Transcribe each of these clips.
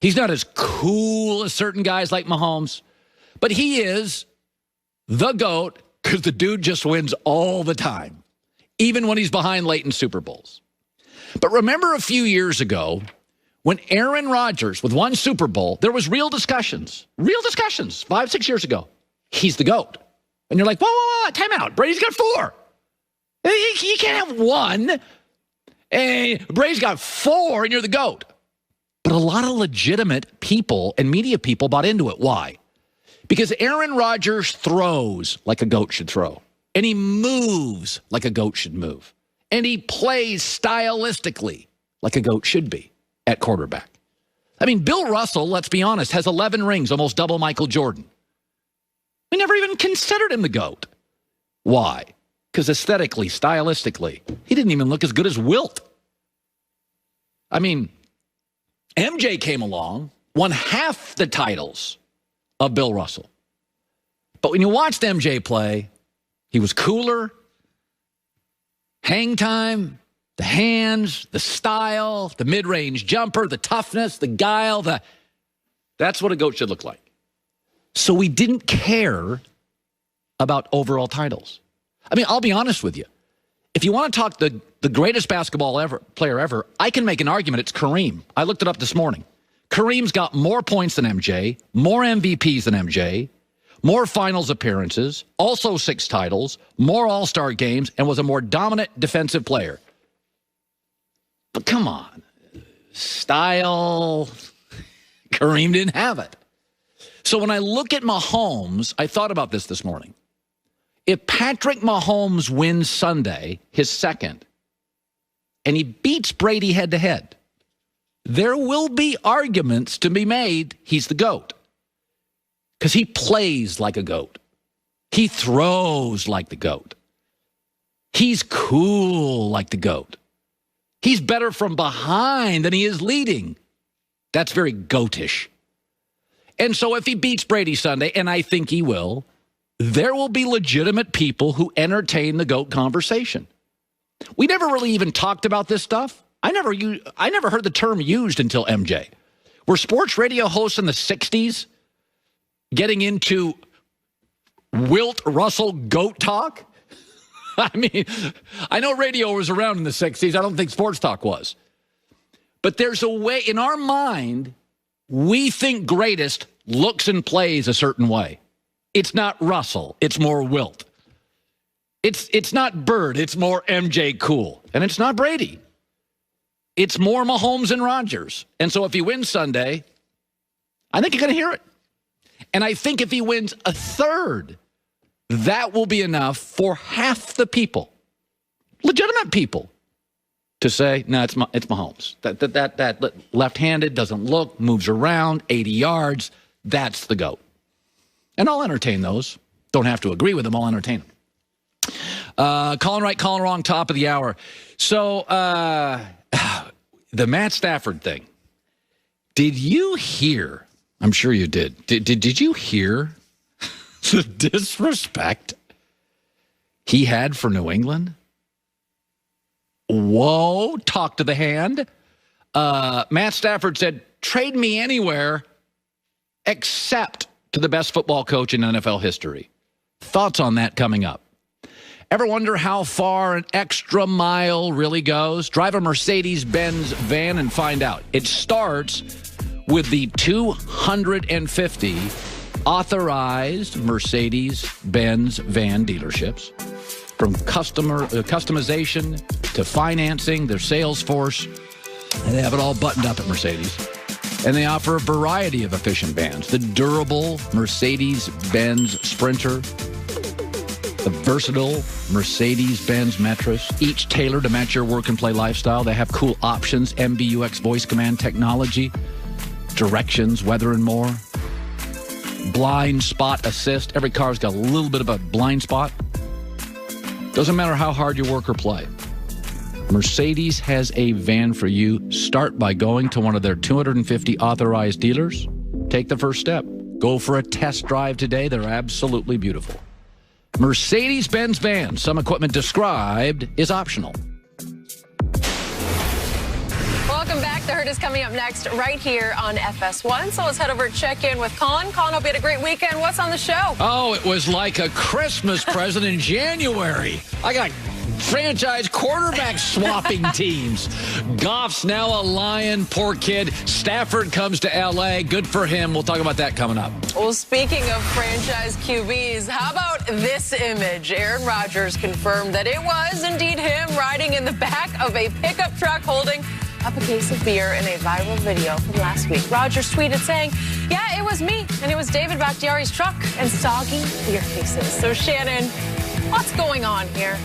He's not as cool as certain guys like Mahomes, but he is the GOAT because the dude just wins all the time, even when he's behind late in Super Bowls. But remember a few years ago when Aaron Rodgers, with one Super Bowl, there was real discussions, 5-6 years ago. He's the GOAT. And you're like, whoa, time out. Brady's got 4. You can't have 1. And Brady's got 4, and you're the GOAT. But a lot of legitimate people and media people bought into it. Why? Because Aaron Rodgers throws like a GOAT should throw. And he moves like a GOAT should move. And he plays stylistically like a GOAT should be at quarterback. I mean, Bill Russell, let's be honest, has 11 rings, almost double Michael Jordan. We never even considered him the GOAT. Why? Because aesthetically, stylistically, he didn't even look as good as Wilt. I mean, MJ came along, won half the titles of Bill Russell. But when you watched MJ play, he was cooler. Hang time, the hands, the style, the mid-range jumper, the toughness, the guile, that's what a GOAT should look like. So we didn't care about overall titles. I mean, I'll be honest with you. If you want to talk the greatest basketball player ever, I can make an argument it's Kareem. I looked it up this morning. Kareem's got more points than MJ, more MVPs than MJ, more finals appearances, also 6 titles, more all-star games, and was a more dominant defensive player. But come on. Style, Kareem didn't have it. So when I look at Mahomes, I thought about this morning. If Patrick Mahomes wins Sunday, his second, and he beats Brady head-to-head, there will be arguments to be made he's the GOAT. Because he plays like a GOAT. He throws like the GOAT. He's cool like the GOAT. He's better from behind than he is leading. That's very GOATish. And so if he beats Brady Sunday, and I think he will, there will be legitimate people who entertain the GOAT conversation. We never really even talked about this stuff. I never heard the term used until MJ. Were sports radio hosts in the 60s getting into Wilt Russell GOAT talk? I mean, I know radio was around in the 60s. I don't think sports talk was. But there's a way, in our mind, we think greatest looks and plays a certain way. It's not Russell. It's more Wilt. It's not Bird. It's more MJ cool. And it's not Brady. It's more Mahomes and Rodgers. And so if he wins Sunday, I think you're going to hear it. And I think if he wins a third, that will be enough for half the people, legitimate people, to say, no, it's Mahomes. That left-handed, doesn't look, moves around, 80 yards, that's the GOAT. And I'll entertain those. Don't have to agree with them. I'll entertain them. Colin right, Colin wrong, top of the hour. So the Matt Stafford thing. Did you hear? I'm sure you did. Did you hear the disrespect he had for New England? Whoa, talk to the hand. Matt Stafford said, trade me anywhere except to the best football coach in NFL history. Thoughts on that coming up. Ever wonder how far an extra mile really goes? Drive a Mercedes-Benz van and find out. It starts with the 250 authorized Mercedes-Benz van dealerships. From customization to financing, their sales force, and they have it all buttoned up at Mercedes. And they offer a variety of efficient vans. The durable Mercedes-Benz Sprinter, the versatile Mercedes-Benz Metris, each tailored to match your work and play lifestyle. They have cool options, MBUX voice command technology, directions, weather, and more. Blind spot assist. Every car's got a little bit of a blind spot. Doesn't matter how hard you work or play. Mercedes has a van for you. Start by going to one of their 250 authorized dealers. Take the first step. Go for a test drive today. They're absolutely beautiful. Mercedes-Benz vans. Some equipment described is optional. Welcome back The Herd is coming up next right here on FS1. So let's head over and check in with Colin. Colin, hope you had a great weekend. What's on the show? Oh, it was like a Christmas present in January. I got franchise quarterback swapping teams. Goff's now a Lion, poor kid. Stafford comes to L.A. Good for him. We'll talk about that coming up. Well, speaking of franchise QBs, how about this image? Aaron Rodgers confirmed that it was indeed him riding in the back of a pickup truck holding up a case of beer in a viral video from last week. Rodgers tweeted saying, "Yeah, it was me, and it was David Bakhtiari's truck and soggy beer cases." So, Shannon, what's going on here?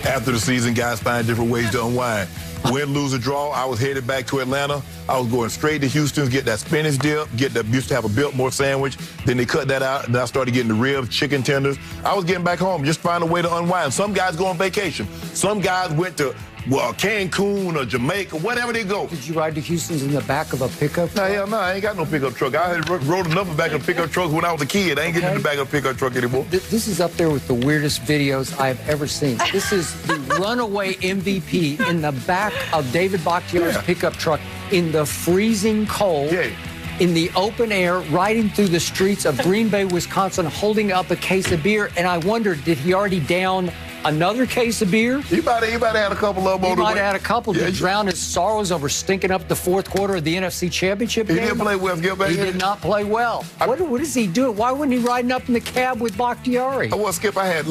After the season, guys find different ways to unwind. Win, lose, or draw, I was headed back to Atlanta. I was going straight to Houston, get that spinach dip, used to have a Biltmore sandwich. Then they cut that out, and I started getting the ribs, chicken tenders. I was getting back home, just find a way to unwind. Some guys go on vacation. Some guys went to Cancun or Jamaica, whatever they go. Did you ride to Houston's in the back of a pickup truck? No, hell no, I ain't got no pickup truck. I had rode enough in the back of a pickup truck when I was a kid. I ain't getting in the back of a pickup truck anymore. This is up there with the weirdest videos I've ever seen. This is the runaway MVP in the back of David Bakhtiari's pickup truck in the freezing cold. Yeah. In the open air, riding through the streets of Green Bay, Wisconsin, holding up a case of beer. And I wondered, did he already down another case of beer? He might have had a couple of them. He might have had a couple to drown his sorrows over stinking up the fourth quarter of the NFC Championship game. He didn't play well. He did not play well. What is he doing? Why wasn't he riding up in the cab with Bakhtiari? Well, Skip, I had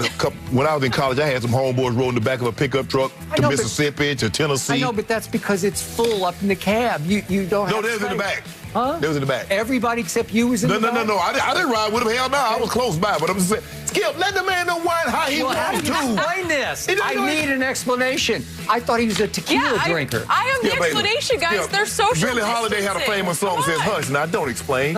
a couple, when I was in college, I had some homeboys rolling the back of a pickup truck to Mississippi, to Tennessee. I know, but that's because it's full up in the cab. You don't have No, they was in the back. Huh? They was in the back. Everybody except you was in the back? No. I didn't ride with him. Hell no. I was close by. But I'm just saying, Skip, let the man know how he wanted to. Explain this. I need an explanation. I thought he was a tequila drinker. I am the explanation, guys. They're social Billie Holiday had a famous song that says, "Hush." Now, don't explain.